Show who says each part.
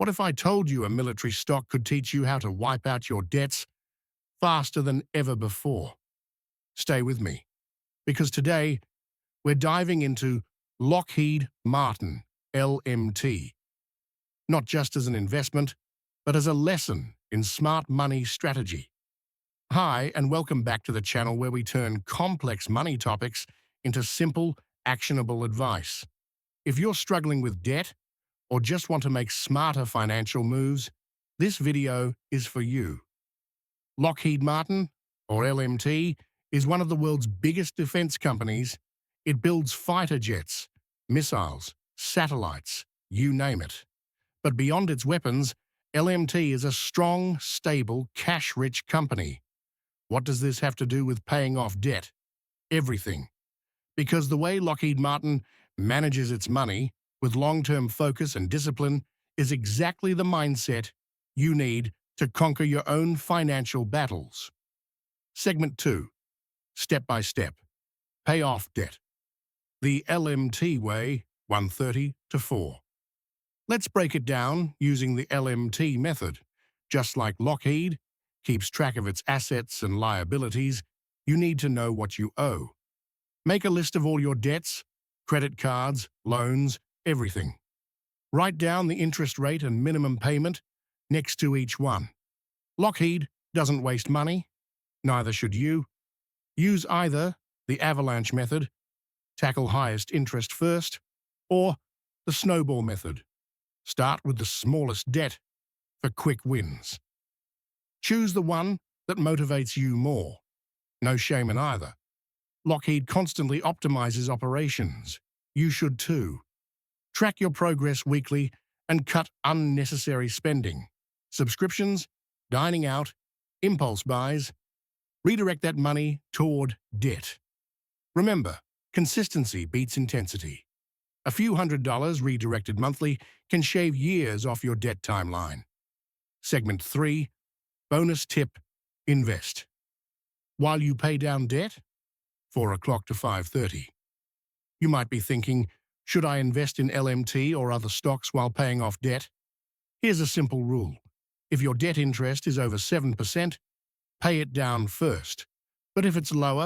Speaker 1: What if I told you a military stock could teach you how to wipe out your debts faster than ever before? Stay with me, because today we're diving into Lockheed Martin, LMT, not just as an investment, but as a lesson in smart money strategy. Hi, and welcome back to the channel where we turn complex money topics into simple, actionable advice. If you're struggling with debt or just want to make smarter financial moves, this video is for you. Lockheed Martin, or LMT, is one of the world's biggest defense companies. It builds fighter jets, missiles, satellites, you name it. But beyond its weapons, LMT is a strong, stable, cash-rich company. What does this have to do with paying off debt? Everything. Because the way Lockheed Martin manages its money, with long-term focus and discipline, is exactly the mindset you need to conquer your own financial battles. Segment 2. Step by step. Pay off debt. The LMT way, 130 to 4. Let's break it down using the LMT method. Just like Lockheed keeps track of its assets and liabilities, you need to know what you owe. Make a list of all your debts, credit cards, loans, everything. Write down the interest rate and minimum payment next to each one. Lockheed doesn't waste money, neither should you. Use either the Avalanche method, tackle highest interest first, or the Snowball method. Start with the smallest debt for quick wins. Choose the one that motivates you more. No shame in either. Lockheed constantly optimizes operations. You should too. Track your progress weekly and cut unnecessary spending. Subscriptions, dining out, impulse buys. Redirect that money toward debt. Remember, consistency beats intensity. A few $100s redirected monthly can shave years off your debt timeline. Segment 3. Bonus tip. Invest. While you pay down debt, 4 o'clock to 5:30. You might be thinking, should I invest in LMT or other stocks while paying off debt? Here's a simple rule. If your debt interest is over 7%, pay it down first. But if it's lower,